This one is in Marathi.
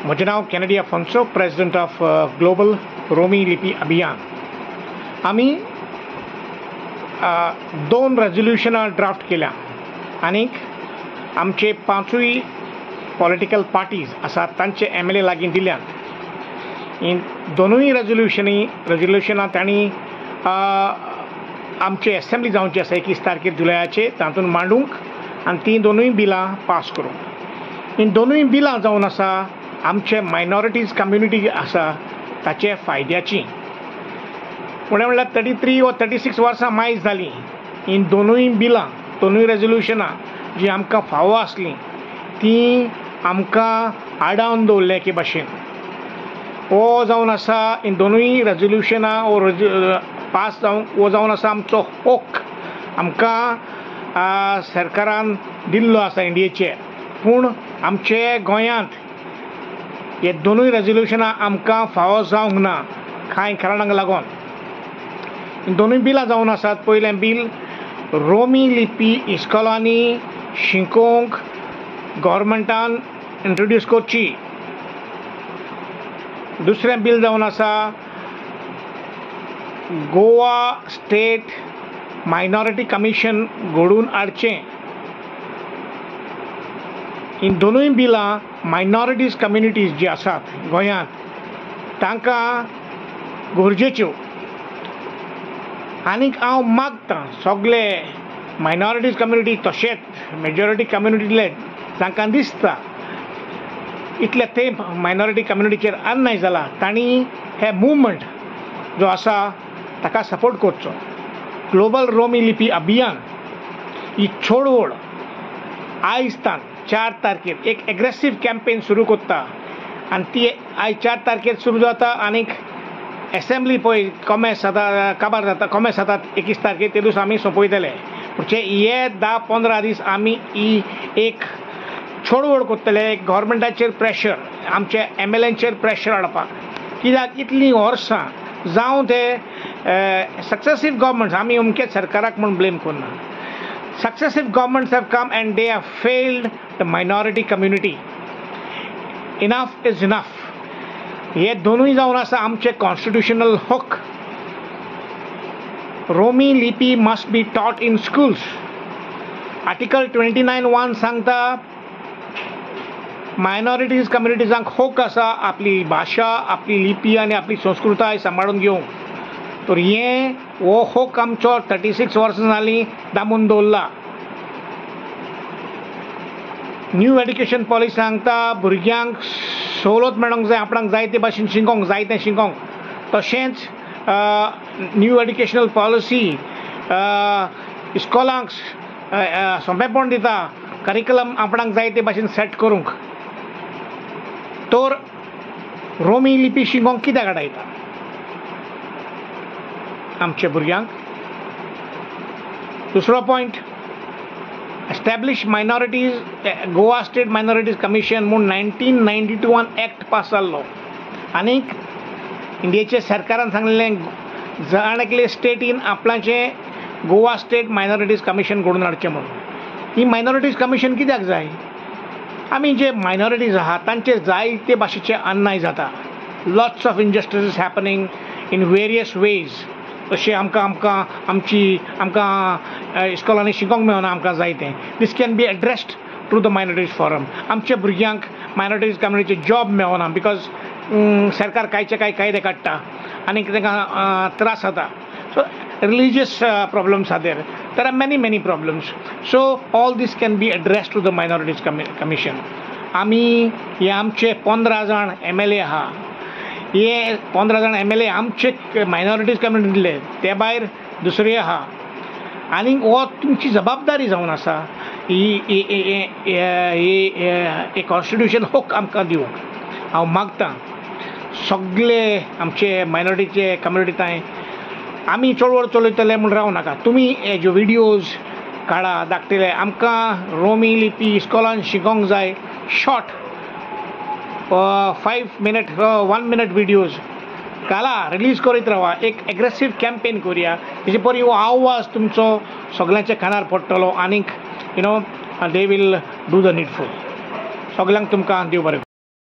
म्हजें नांव Kennedy Afonso, president of global Romi Lipi Abhiyan. आमी 2 रेझोल्युशनां ड्राफ्ट केल्या आनीक आमचे 5 पॉलिटिकल पार्टीज आसात तांचे MLA लागीं दिल्यात. हीं 2 रेझोल्युशनां तांणी आमचे एसेंब्ली जावची आसा 21 तारखेर जुलयाचे, तातूंत मांडूंक आनी तीं 2 बिलां पास करूंक. हीं 2 बिलां जावन आसा आमचे मायनॉरिटीज कम्युनिटी आसा ताचे फायद्याची. फुडें म्हणल्यार 33 वा 36 वर्सां मायज जालीं हीं 2 बिलां, 2 रेझोल्युशनां जीं आमकां फावो आसलीं तीं आमकां आडावन दवरले एके भाशेन. हो जावन आसा हीं 2 रेझोल्युशनां पास जावन आसा आमचो हक. आमकां सरकारान दिल्लो आसा इंडियेचेर, पूण आमचे गोंयांत हे 2 रेझोल्युशनां आमकां फावो जावंक ना कांय कारणांक लागून. 2 बिलां जावन आसात. पयलें बील रोमी लिपी इस्कॉलांनी शिकोवंक गव्हर्मेंटान इंट्रोड्यूस करची. दुसरें बील जावन आसा गोवा स्टेट मायनॉरिटी कमिशन घडोवन हाडचें. हीं 2 बिलां मायनॉरिटीज कम्युनिटीज जी आसात गोंयांत तांकां गरजेच्यो. आनीक हांव मागतां सगळे मायनॉरिटीज कम्युनिटी तशेंच मेजॉरिटी कम्युनिटीले तांकां दिसता इतले ते मायनॉरिटी कम्युनिटीचेर अन्याय जाला, तांणी हे मुवमेंट जो आसा ताका सपोर्ट करचो. ग्लोबल रोमी लिपी अभियान ही चळवळ आयजतान 4 तारखेर एक एग्रेसीव कॅम्पेन सुरू करता आनी ती आयज 4 तारखेर सुरू जाता आनीक एसेंब्ली पळय कॉमेस जाता, काबार जाता, कॉमेस जातात 21 तारखेर, ते दीस आमी सोंपयतले. म्हणजे हे 10-15 दीस आमी ही एक चळवळ करतले, एक गव्हर्मेंटाचेर प्रेशर, आमच्या MLAंचेर प्रेशर हाडपाक. कित्याक इतलीं वर्सां जावं ते सक्सेसीव गव्हर्मेंट्स, आमी अमकेच सरकाराक म्हूण ब्लेम करना, successive governments have come and they have failed the minority community. Enough is enough. हे 2 जावन आसा आमचे कॉन्स्टिट्युशनल हक. रोमी लिपी must be taught in schools. Article 29(1) सांगता मायनॉरिटीज कम्युनिटीजांक हक आसा आपली भाशा, आपली लिपी आनी आपली संस्कृताय सांबाळून घेवंक. तर हो हक आमचो 36 वर्सां जालीं दामून दवरला. न्यू एड्युकेशन पॉलिसी सांगता भुरग्यांक सवलत मेळोंक जाय, आपणाक जाय ते भाशेन शिकोवंक जाय तें शिकोवंक. तशेंच न्यू एड्युकेशनल पॉलिसी इस्कॉलांक सोंपेपण दिता करिकुलम आपणाक जाय ते भाशेन सेट करूंक. तर रोमी लिपी शिकोवंक कित्याक आडायता आमच्या भुरग्यांक? दुसरो point, establish minorities Goa state minorities commission म्हूण 1992 एक्ट पास जाल्लो आनीक इंडियेच्या सरकारान सांगलेलें जाणेकले स्टेटीन आपणाचें गोवा स्टेट मायनॉरिटीज कमिशन घडोवन हाडचें म्हणून. ही मायनॉरिटीज कमिशन कित्याक जाय? आमी जे मायनॉरिटीज आहात तांचे जायते भाशेचे अन्याय जाता. Lots of injustices happening in various ways. तशें आमकां इस्कॉलांनी शिकोवंक मेळना आमकां जाय तें. This can be addressed through the minorities forum. आमच्या भुरग्यांक मायनॉरिटीज कम्युनिटीचे जॉब मेळना बिकॉज सरकार कांयचे कायदे काडटा आनी तांकां त्रास जाता. So religious problems are there. There are many problems. So all this can be addressed to the minorities commission. आमी हे आमचे 15 जाण MLA आहा, हे 15 जाण MLA आमचे मायनॉरिटीज कम्युनिटीले, ते भायर दुसरे आहा. आनी हो तुमची जबाबदारी जावन आसा ही कॉन्स्टिट्युशन हक आमकां दिवंक. हांव मागतां सगळे आमचे मायनॉरिटीचे कम्युनिटीताय आमी चळवळ चलयतले म्हूण रावं नाका. तुमी हे ज्यो विडियोज काडा धाकटेले. आमकां रोमी लिपी इस्कॉलान शिकोवंक जाय. शॉर्ट 5 मिनट 1 मिनट विडियोज घाला, रिलीज करीत रावा. एक एग्रेसीव कॅम्पेन करुया. तेजे परी हो आवाज तुमचो सगळ्यांच्या कानार पडटलो आनीक दे वील डू द नीडफूल. सगळ्यांक तुमकां देव बरें.